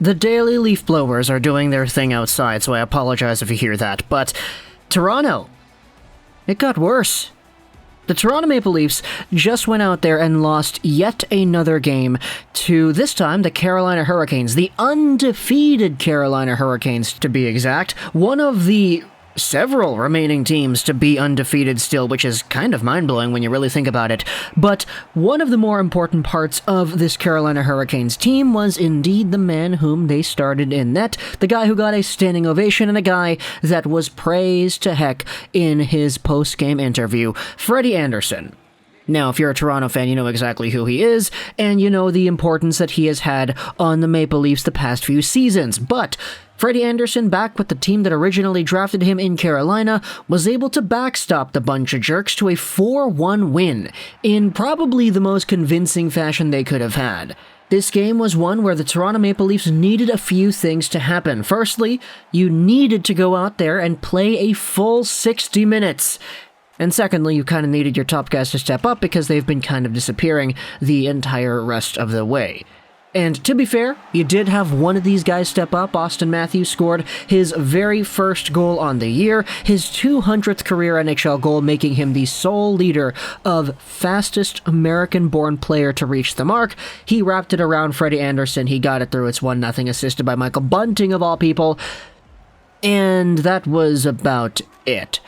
The daily leaf blowers are doing their thing outside, so I apologize if you hear that. But Toronto, it got worse. The Toronto Maple Leafs just went out there and lost yet another game to, this time, the Carolina Hurricanes. The undefeated Carolina Hurricanes, to be exact. One of the several remaining teams to be undefeated still, which is kind of mind-blowing when you really think about it. But one of the more important parts of this Carolina Hurricanes team was indeed the man whom they started in net, the guy who got a standing ovation and a guy that was praised to heck in his post-game interview, Freddie Andersen. Now, if you're a Toronto fan, you know exactly who he is, and you know the importance that he has had on the Maple Leafs the past few seasons, but Freddie Andersen, back with the team that originally drafted him in Carolina, was able to backstop the bunch of jerks to a 4-1 win, in probably the most convincing fashion they could have had. This game was one where the Toronto Maple Leafs needed a few things to happen. Firstly, you needed to go out there and play a full 60 minutes. And secondly, you kind of needed your top guys to step up because they've been kind of disappearing the entire rest of the way. And to be fair, you did have one of these guys step up. Auston Matthews scored his very first goal on the year, his 200th career NHL goal, making him the sole leader of fastest American-born player to reach the mark. He wrapped it around Freddie Andersen. He got it through. It's 1-0, assisted by Michael Bunting, of all people. And that was about it.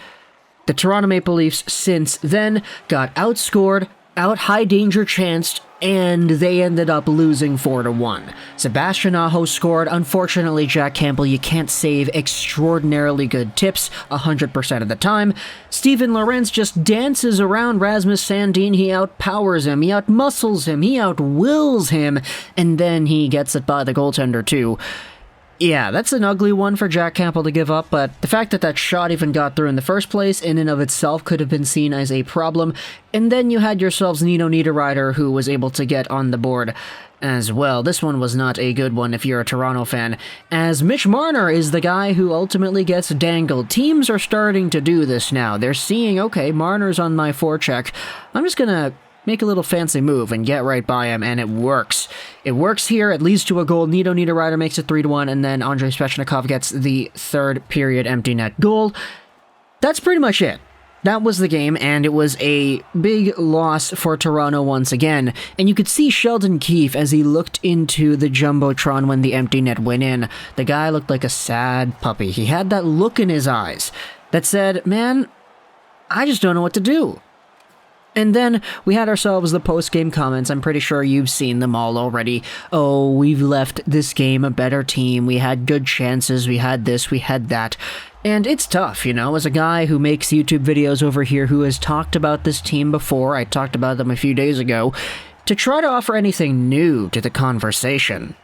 The Toronto Maple Leafs since then got outscored, out high danger chanced, and they ended up losing 4-1. Sebastian Aho scored. Unfortunately, Jack Campbell, you can't save extraordinarily good tips 100% of the time. Steven Lorentz just dances around Rasmus Sandin. He outpowers him, he outmuscles him, he outwills him, and then he gets it by the goaltender too. Yeah, that's an ugly one for Jack Campbell to give up, but the fact that that shot even got through in the first place in and of itself could have been seen as a problem. And then you had yourselves Nino Niederreiter, who was able to get on the board as well. This one was not a good one if you're a Toronto fan, as Mitch Marner is the guy who ultimately gets dangled. Teams are starting to do this now. They're seeing, okay, Marner's on my forecheck. I'm just gonna make a little fancy move and get right by him, and it works. It works here. It leads to a goal. Nino Niederreiter makes it 3-1, and then Andrei Svechnikov gets the third period empty net goal. That's pretty much it. That was the game, and it was a big loss for Toronto once again. And you could see Sheldon Keefe as he looked into the Jumbotron when the empty net went in. The guy looked like a sad puppy. He had that look in his eyes that said, man, I just don't know what to do. And then we had ourselves the post-game comments. I'm pretty sure you've seen them all already. Oh, we've left this game a better team. We had good chances. We had this. We had that. And it's tough, you know, as a guy who makes YouTube videos over here who has talked about this team before, I talked about them a few days ago, to try to offer anything new to the conversation.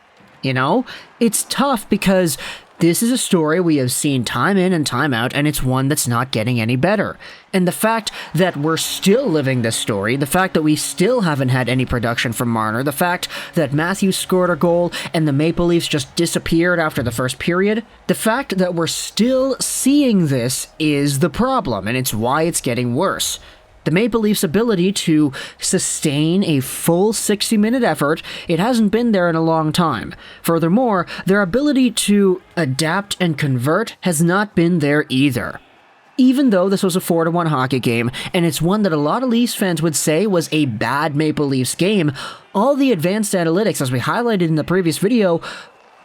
You know, it's tough because this is a story we have seen time in and time out, and it's one that's not getting any better. And the fact that we're still living this story, the fact that we still haven't had any production from Marner, the fact that Matthews scored a goal and the Maple Leafs just disappeared after the first period, the fact that we're still seeing this is the problem, and it's why it's getting worse. The Maple Leafs' ability to sustain a full 60-minute effort, it hasn't been there in a long time. Furthermore, their ability to adapt and convert has not been there either. Even though this was a 4-1 hockey game, and it's one that a lot of Leafs fans would say was a bad Maple Leafs game, all the advanced analytics, as we highlighted in the previous video,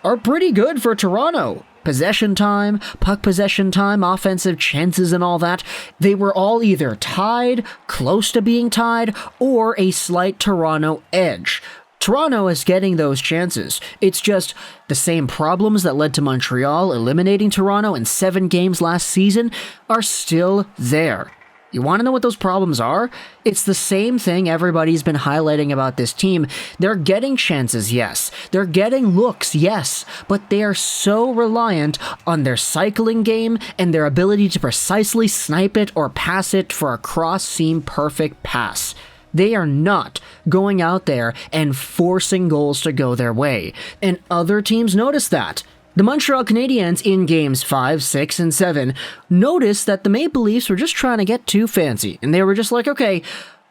are pretty good for Toronto. Possession time, puck possession time, offensive chances and all that, they were all either tied, close to being tied, or a slight Toronto edge. Toronto is getting those chances. It's just the same problems that led to Montreal eliminating Toronto in 7 games last season are still there. You want to know what those problems are? It's the same thing everybody's been highlighting about this team. They're getting chances, yes. They're getting looks, yes. But they are so reliant on their cycling game and their ability to precisely snipe it or pass it for a cross-seam perfect pass. They are not going out there and forcing goals to go their way. And other teams notice that. The Montreal Canadiens in games 5, 6, and 7 noticed that the Maple Leafs were just trying to get too fancy, and they were just like, okay,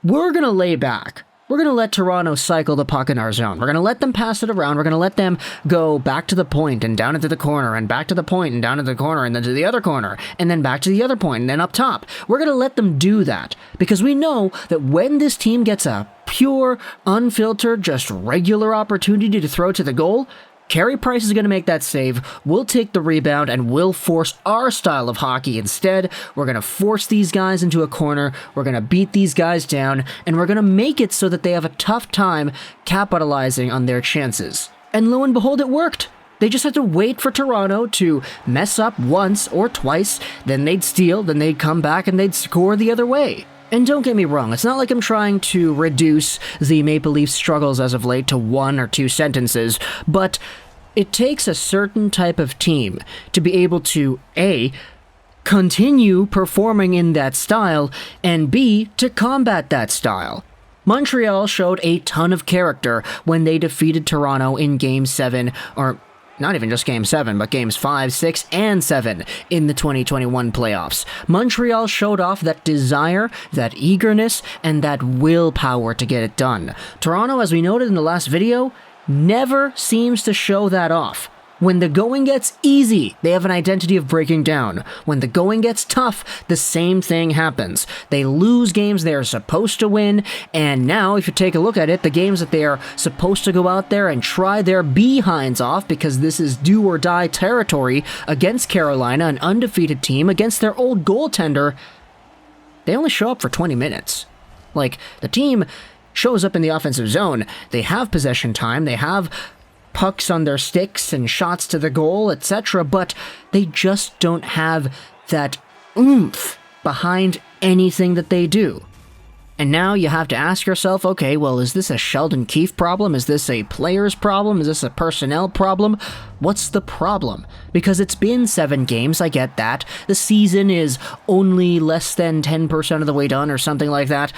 we're going to lay back. we're going to let Toronto cycle the puck in our zone. We're going to let them pass it around. We're going to let them go back to the point and down into the corner and back to the point and down into the corner and then to the other corner and then back to the other point and then up top. We're going to let them do that because we know that when this team gets a pure, unfiltered, just regular opportunity to throw to the goal, Carey Price is going to make that save, we'll take the rebound, and we'll force our style of hockey instead. We're going to force these guys into a corner, we're going to beat these guys down, and we're going to make it so that they have a tough time capitalizing on their chances. And lo and behold, it worked. They just had to wait for Toronto to mess up once or twice, then they'd steal, then they'd come back, and they'd score the other way. And don't get me wrong, it's not like I'm trying to reduce the Maple Leafs' struggles as of late to 1 or 2 sentences, but it takes a certain type of team to be able to, A, continue performing in that style, and B, to combat that style. Montreal showed a ton of character when they defeated Toronto in Game 7, or not even just Game 7, but Games 5, 6, and 7 in the 2021 playoffs. Montreal showed off that desire, that eagerness, and that willpower to get it done. Toronto, as we noted in the last video, never seems to show that off. When the going gets easy, they have an identity of breaking down. When the going gets tough, the same thing happens. They lose games they are supposed to win, and now, if you take a look at it, the games that they are supposed to go out there and try their behinds off, because this is do-or-die territory against Carolina, an undefeated team, against their old goaltender, they only show up for 20 minutes. Like, the team shows up in the offensive zone, they have possession time, they have pucks on their sticks and shots to the goal, etc., but they just don't have that oomph behind anything that they do. And now you have to ask yourself, okay, well, is this a Sheldon Keefe problem? Is this a player's problem? Is this a personnel problem? What's the problem? Because it's been 7 games, I get that. The season is only less than 10% of the way done or something like that.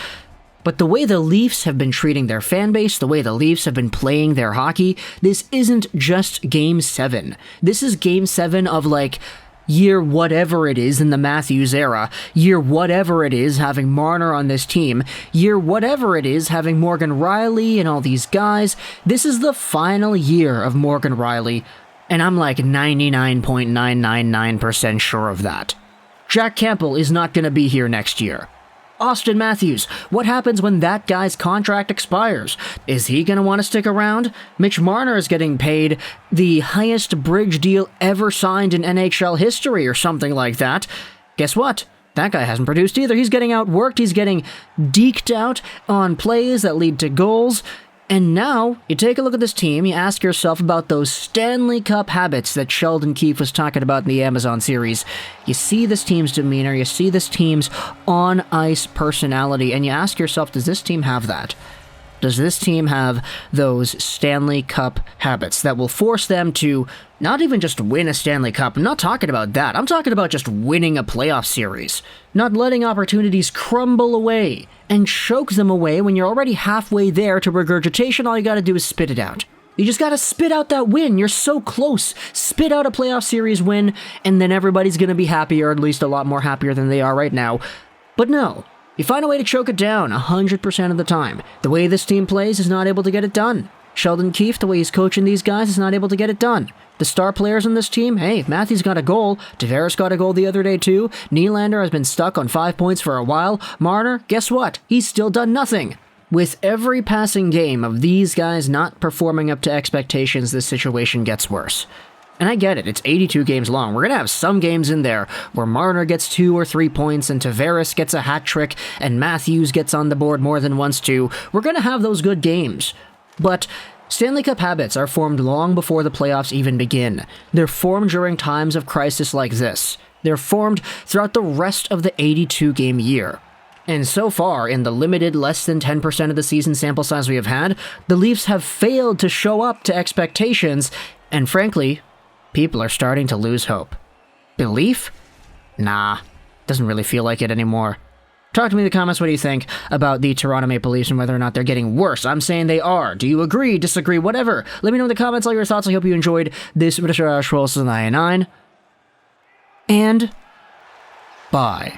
But the way the Leafs have been treating their fan base, the way the Leafs have been playing their hockey, this isn't just Game 7. This is Game 7 of, like, year whatever it is in the Matthews era, year whatever it is having Marner on this team, year whatever it is having Morgan Rielly and all these guys. This is the final year of Morgan Rielly, and I'm like 99.999% sure of that. Jack Campbell is not going to be here next year. Austin Matthews, what happens when that guy's contract expires? Is he going to want to stick around? Mitch Marner is getting paid the highest bridge deal ever signed in NHL history or something like that. Guess what? That guy hasn't produced either. He's getting outworked. He's getting deked out on plays that lead to goals. And now, you take a look at this team, you ask yourself about those Stanley Cup habits that Sheldon Keefe was talking about in the Amazon series. You see this team's demeanor, you see this team's on-ice personality, and you ask yourself, does this team have that? Does this team have those Stanley Cup habits that will force them to not even just win a Stanley Cup? I'm not talking about that. I'm talking about just winning a playoff series. Not letting opportunities crumble away and choke them away when you're already halfway there to regurgitation. All you gotta do is spit it out. You just gotta spit out that win. You're so close. Spit out a playoff series win, and then everybody's gonna be happy, or at least a lot more happier than they are right now. But no. You find a way to choke it down 100% of the time. The way this team plays is not able to get it done. Sheldon Keefe, the way he's coaching these guys, is not able to get it done. The star players on this team, hey, Matthews got a goal. Tavares got a goal the other day too. Nylander has been stuck on 5 points for a while. Marner, guess what? He's still done nothing. With every passing game of these guys not performing up to expectations, this situation gets worse. And I get it, it's 82 games long. We're going to have some games in there where Marner gets 2 or 3 points and Tavares gets a hat trick and Matthews gets on the board more than once too. We're going to have those good games. But Stanley Cup habits are formed long before the playoffs even begin. They're formed during times of crisis like this. They're formed throughout the rest of the 82-game year. And so far, in the limited less than 10% of the season sample size we have had, the Leafs have failed to show up to expectations, and frankly, people are starting to lose hope. Belief? Nah, doesn't really feel like it anymore. Talk to me in the comments, what do you think about the Toronto Maple Leafs and whether or not they're getting worse? I'm saying they are. Do you agree, disagree, whatever? Let me know in the comments all your thoughts. I hope you enjoyed this British Rolls 99. And bye.